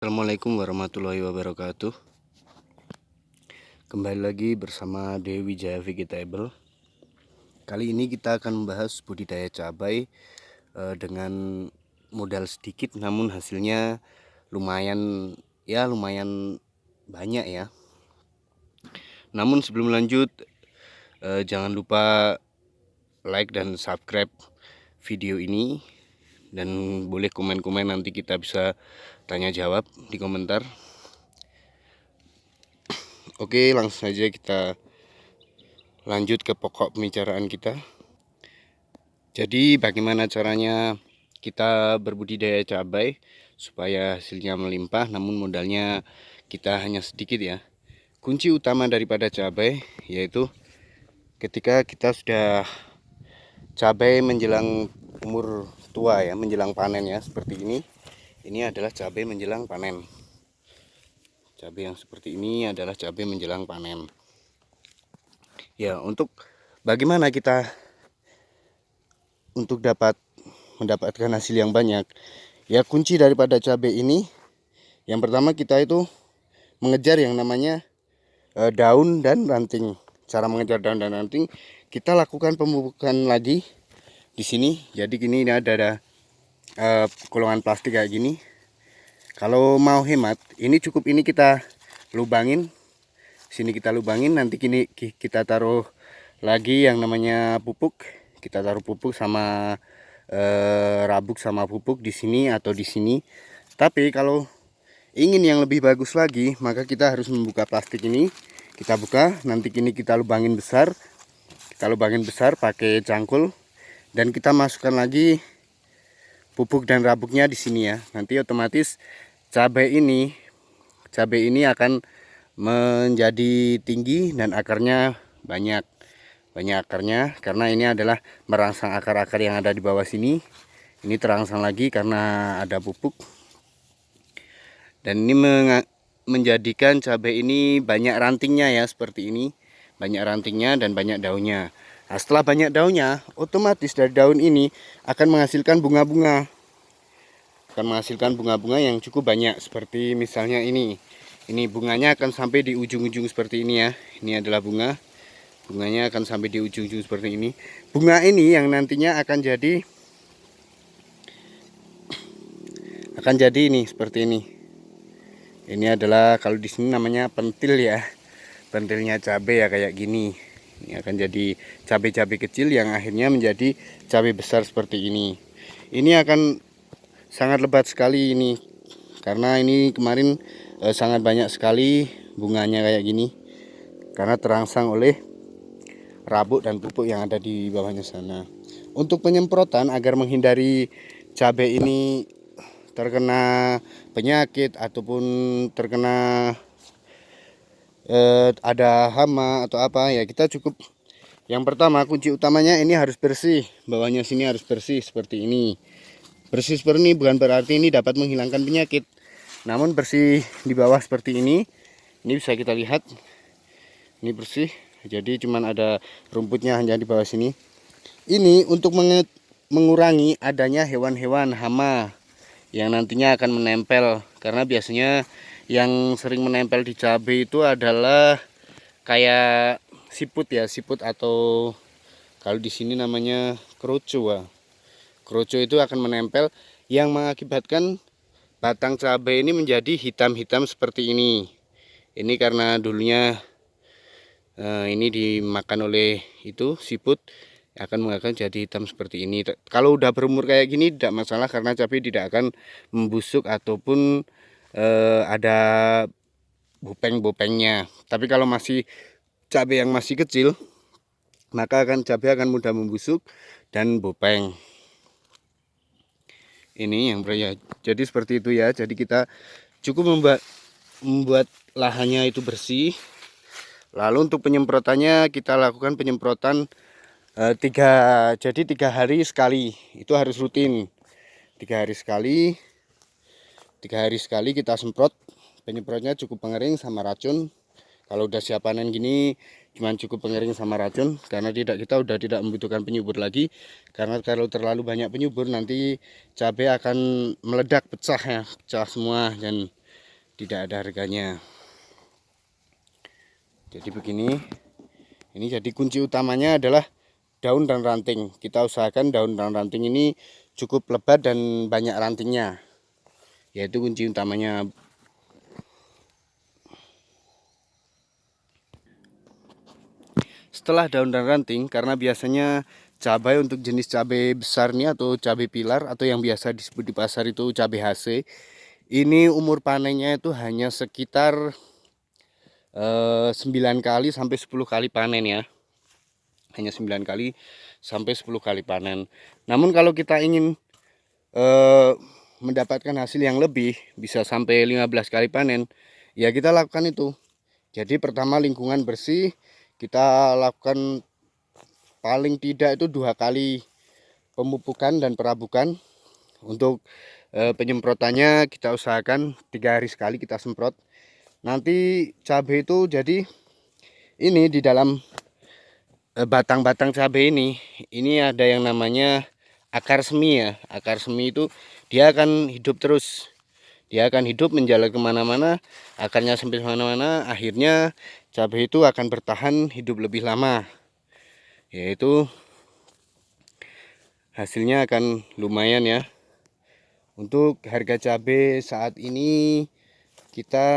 Assalamualaikum warahmatullahi wabarakatuh. Kembali lagi bersama Dewi Jaya Vegetable. Kali ini kita akan membahas budidaya cabai dengan modal sedikit namun hasilnya lumayan banyak ya. Namun sebelum lanjut jangan lupa like dan subscribe video ini, dan boleh komen-komen, nanti kita bisa tanya jawab di komentar. Oke, langsung saja kita lanjut ke pokok pembicaraan kita. Jadi bagaimana caranya kita berbudidaya cabai supaya hasilnya melimpah namun modalnya kita hanya sedikit ya. Kunci utama daripada cabai yaitu ketika kita sudah cabai menjelang umur tua ya, menjelang panen ya, seperti ini. Ini adalah cabai menjelang panen. Cabai yang seperti ini adalah cabai menjelang panen. Ya, untuk bagaimana kita untuk mendapatkan hasil yang banyak, ya kunci daripada cabai ini yang pertama kita itu mengejar yang namanya daun dan ranting. Cara mengejar daun dan ranting, kita lakukan pemupukan lagi di sini. Jadi gini, ini ada kolongan plastik kayak gini. Kalau mau hemat, ini cukup ini kita lubangin. Sini kita lubangin, nanti gini kita taruh lagi yang namanya pupuk. Kita taruh pupuk sama rabuk sama pupuk di sini atau di sini. Tapi kalau ingin yang lebih bagus lagi, maka kita harus membuka plastik ini. Kita buka, nanti ini kita lubangin besar. Kita lubangin besar pakai cangkul, dan kita masukkan lagi pupuk dan rabuknya di sini ya. Nanti otomatis cabai ini akan menjadi tinggi dan akarnya banyak akarnya, karena ini adalah merangsang akar-akar yang ada di bawah sini. Ini terangsang lagi karena ada pupuk. Dan ini menjadikan cabai ini banyak rantingnya ya, seperti ini. Banyak rantingnya dan banyak daunnya. Nah, setelah banyak daunnya, otomatis dari daun ini akan menghasilkan bunga-bunga. Akan menghasilkan bunga-bunga yang cukup banyak, seperti misalnya ini. Ini bunganya akan sampai di ujung-ujung seperti ini ya. Ini adalah bunga. Bunganya akan sampai di ujung-ujung seperti ini. Bunga ini yang nantinya akan jadi ini seperti ini. Ini adalah, kalau di sini namanya pentil ya. Pentilnya cabai ya, kayak gini. Ini akan jadi cabai-cabai kecil yang akhirnya menjadi cabai besar seperti ini. Ini akan sangat lebat sekali ini, karena ini kemarin sangat banyak sekali bunganya kayak gini, karena terangsang oleh rabuk dan pupuk yang ada di bawahnya sana. Untuk penyemprotan agar menghindari cabai ini terkena penyakit ataupun terkena ada hama atau apa ya, kita cukup, yang pertama kunci utamanya ini harus bersih. Bawahnya sini harus bersih seperti ini. Bersih seperti ini bukan berarti ini dapat menghilangkan penyakit, namun bersih di bawah seperti ini bisa kita lihat ini bersih, jadi cuman ada rumputnya hanya di bawah sini. Ini untuk mengurangi adanya hewan-hewan hama yang nantinya akan menempel, karena biasanya yang sering menempel di cabai itu adalah kayak siput ya, siput atau kalau di sini namanya kroco. Kroco itu akan menempel yang mengakibatkan batang cabai ini menjadi hitam-hitam seperti ini. Ini karena dulunya ini dimakan oleh itu siput, akan mengakibatkan jadi hitam seperti ini. Kalau udah berumur kayak gini tidak masalah, karena cabai tidak akan membusuk ataupun ada bopeng-bopengnya. Tapi kalau masih cabai yang masih kecil, maka cabai akan mudah membusuk dan bopeng. Ini yang ya, jadi seperti itu ya. Jadi kita cukup membuat lahannya itu bersih. Lalu untuk penyemprotannya kita lakukan penyemprotan 3 hari sekali. Itu harus rutin. 3 hari sekali. 3 hari sekali kita semprot. Penyemprotnya cukup pengering sama racun. Kalau udah siap panen gini cuman cukup pengering sama racun, karena kita udah tidak membutuhkan penyubur lagi. Karena kalau terlalu banyak penyubur nanti cabai akan meledak, pecah ya, pecah semua, dan tidak ada harganya. Jadi begini, ini jadi kunci utamanya adalah daun dan ranting. Kita usahakan daun dan ranting ini cukup lebat dan banyak rantingnya, yaitu kunci utamanya. Setelah daun dan ranting, karena biasanya cabai untuk jenis cabai besar ini atau cabai pilar atau yang biasa disebut di pasar itu cabai HC, ini umur panennya itu hanya sekitar 9 kali sampai 10 kali panen ya. Hanya 9 kali sampai 10 kali panen. Namun kalau kita ingin mendapatkan hasil yang lebih, bisa sampai 15 kali panen, ya kita lakukan itu. Jadi pertama lingkungan bersih, kita lakukan paling tidak itu 2 kali pemupukan dan perabukan. Untuk penyemprotannya kita usahakan 3 hari sekali kita semprot. Nanti cabai itu jadi ini di dalam batang-batang cabai ini ada yang namanya akar semi ya. Akar semi itu dia akan hidup terus. Dia akan hidup menjalar kemana-mana, akarnya sampai kemana-mana. Akhirnya cabai itu akan bertahan hidup lebih lama. Yaitu hasilnya akan lumayan ya. Untuk harga cabai saat ini kita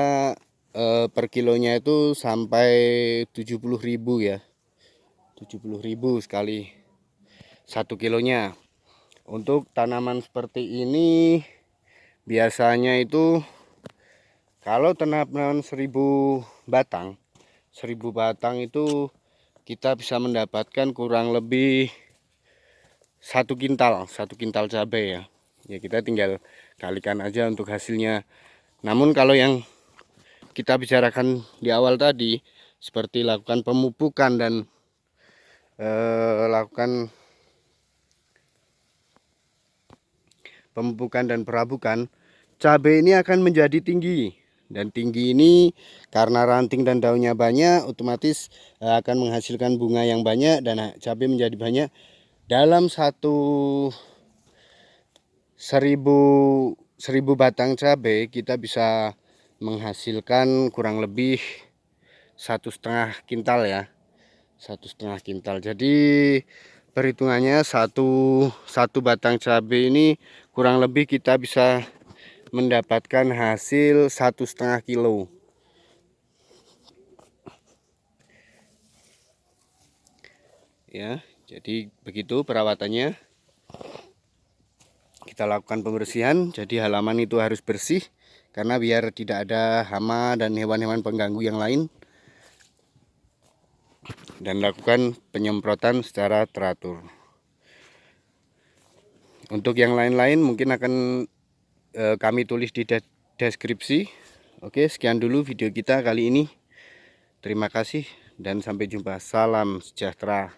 per kilonya itu sampai 70.000 ya. 70.000 sekali 1 kilonya. Untuk tanaman seperti ini biasanya itu kalau tanaman 1000 batang itu kita bisa mendapatkan kurang lebih 1 kintal cabai ya. Ya kita tinggal kalikan aja untuk hasilnya. Namun kalau yang kita bicarakan di awal tadi, seperti lakukan pemupukan dan perabukan, cabai ini akan menjadi tinggi. Dan tinggi ini karena ranting dan daunnya banyak, otomatis akan menghasilkan bunga yang banyak dan cabai menjadi banyak. Dalam 1000 batang cabai kita bisa menghasilkan kurang lebih 1,5 kintal ya. 1,5 kintal. Jadi perhitungannya satu batang cabai ini kurang lebih kita bisa mendapatkan hasil 1,5 kilo. Ya, jadi begitu perawatannya. Kita lakukan pembersihan, jadi halaman itu harus bersih karena biar tidak ada hama dan hewan-hewan pengganggu yang lain. Dan lakukan penyemprotan secara teratur. Untuk yang lain-lain mungkin akan kami tulis di deskripsi. Oke, sekian dulu video kita kali ini. Terima kasih dan sampai jumpa. Salam sejahtera.